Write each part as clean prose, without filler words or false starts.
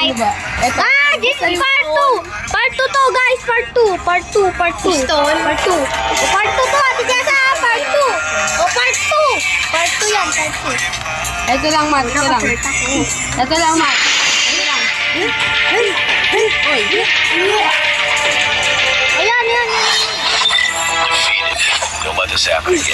Ano ba? Ito. This is part 2. Part 2 to, guys. Part 2. Part 2. Part 2. Pistol. Part 2. Part 2 to, Ate Jessa. Part 2. Part 2. Part 2 yan. Part 2. Ito lang, Mat. Ito lang. Ito lang, Mat. Ito lang. Ayan, yan. Don't let this happen again.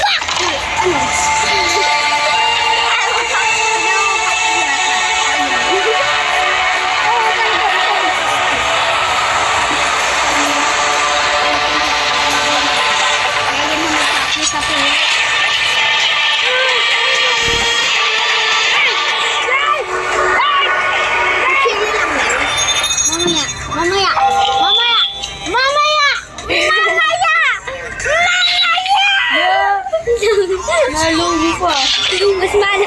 Nalugi ko ah. Mas malo.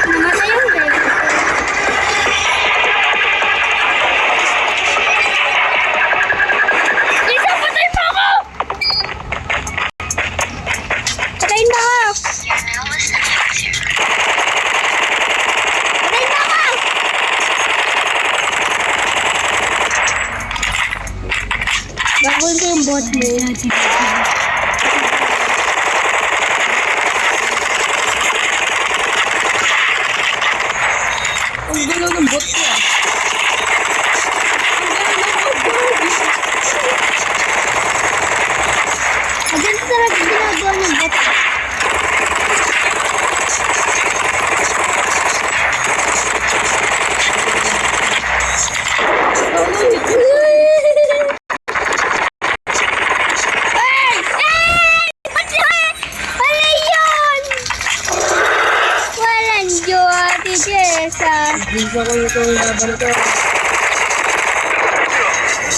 Namatay yung bag. Isa, patay pa ako! Patayin mo ako! Patayin mo ako! Gagawin ko yung bot mo. Ang gulo ng bot ko ah. Agad talaga ginagawa ng bot. Bisa ko ito yung laban ko.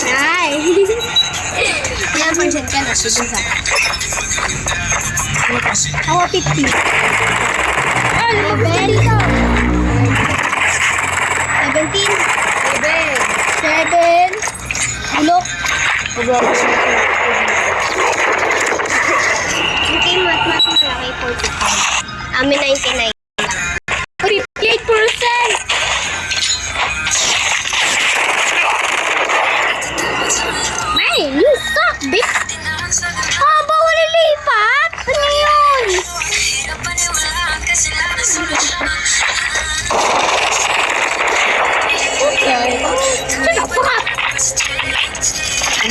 Ay! Ilang percent ka na? Sige sa. Ako 50. Ano ba dito? 17. 7. Bulok. Okay, mat malaki 45. Amin 99. 58%! Man, you suck, bitch! Haba, wala lipat! Ano yun? Shut up, fuck up!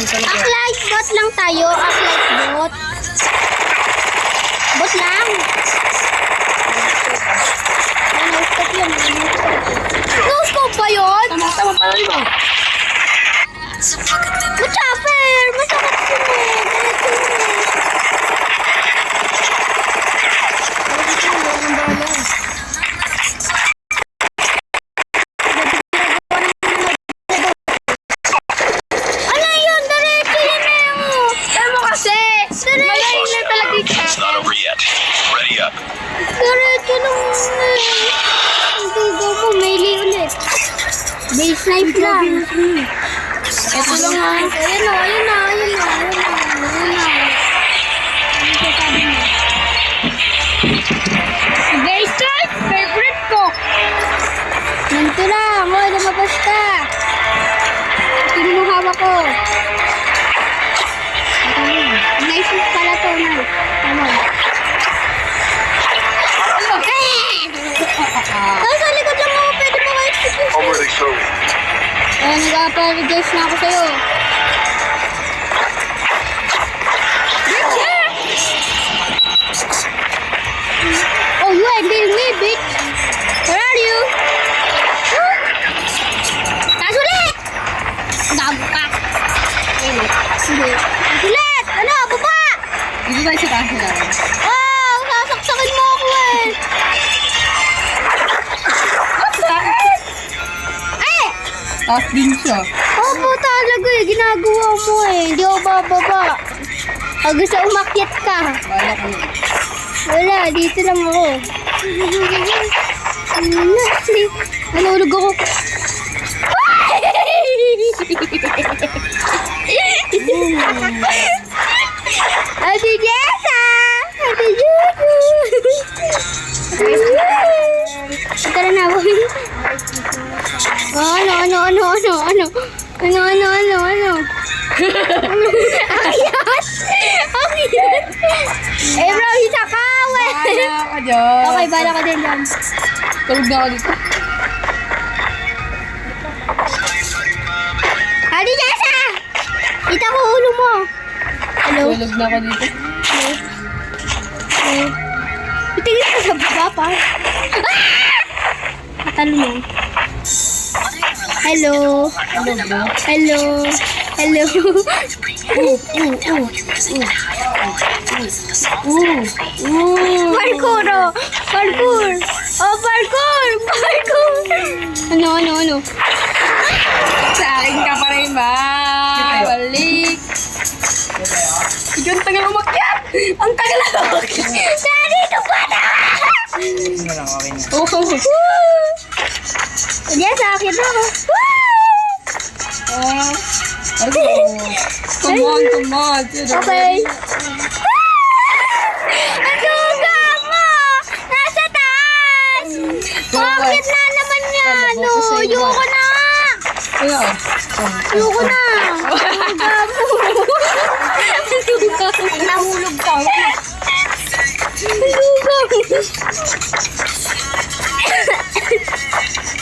Act like bot lang tayo. Act like bot. Bot lang. No-scope yun. No-scope ba yun? Tama pa rin ba? Chopper! Masakit sunod! Ano yun? Diretso yun na yun! Tama kasi! Malayo na talaga yung It's not over yet. Ready up. Diretso naman eh! Ang dugo mo, melee ulit. Base knife lang. Ito lang ha. Ayun na, ayun na, ayun na, ayun na, ayun na. Ano sasabi mo? Base knife! Favorite ko! Nanto lang, oy, lumabas ka. Sino mo hawak ko? Nice pala to, nice. Ano? Sa likod lang ako, pwede mo ka-execute. Already so. Nag-apologize na ako sa'yo. Oh, you ain't beating me, bitch. Where are you? Taas ulit! Gago ka. Sige. Taas ulit! Ano? Baba! Dito tayo sa taas na lang. Oh, sasaksakin mo ako eh. Ay! Taas din siya. Opo talaga eh. Ginagawa mo eh. Hindi ako bababa. Pag gusto umakyat ka. Wala ko yun. Wala, dito lang ako. Nalulog ako. Ate Jessa! Ate Juju! Akyat! Akyat! Eh bro, isa ka! Bala ka dyan. Okay, bala ka din dyan. Tulog na ako dito. Hali, Jessa! Kita ko ulo mo. Hello? Tulog na ako dito. Itigil ka sa baba pa. Talo mo. Hello? Tulog na. Hello? Hello? Parkour! Oh. Parkour! Oh, parkour! Parkour! Ano? Sa akin ka pa rin ba? Balik. Ikaw ang tagal umakyat. Ang tagal na umakyat. Nandito pa na! Oh. Hindi, sa akin ako. Come on. Okay. Ang duga mo! Nasa taas! Bakit na naman yan? No, ayoko na! Ayoko na! Ang duga mo! Nahulog ka. Ang duga mo!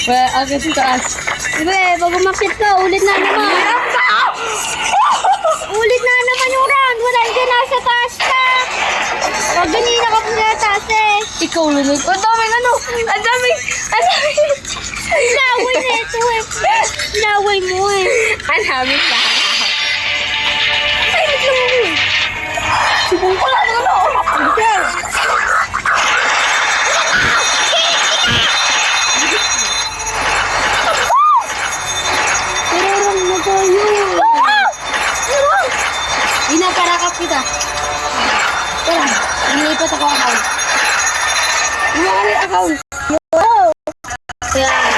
Well, agad sa taas. Ibe, pag umakit ka, ulit na naman. Ulit na naman yung round. Wala ka nasa taas ka. Pag ganina ka pa sa taas eh. Ikaw lunod. Ang daming ano. Ang daming. Laway na ito eh. Laway mo eh. Ang daming lang. Ay, wait lang ako eh. Subong ko lang ano. Tararang na tayo. Inaparakap kita. Tara. Inipat ako account. Ano account? Wow. Kaya.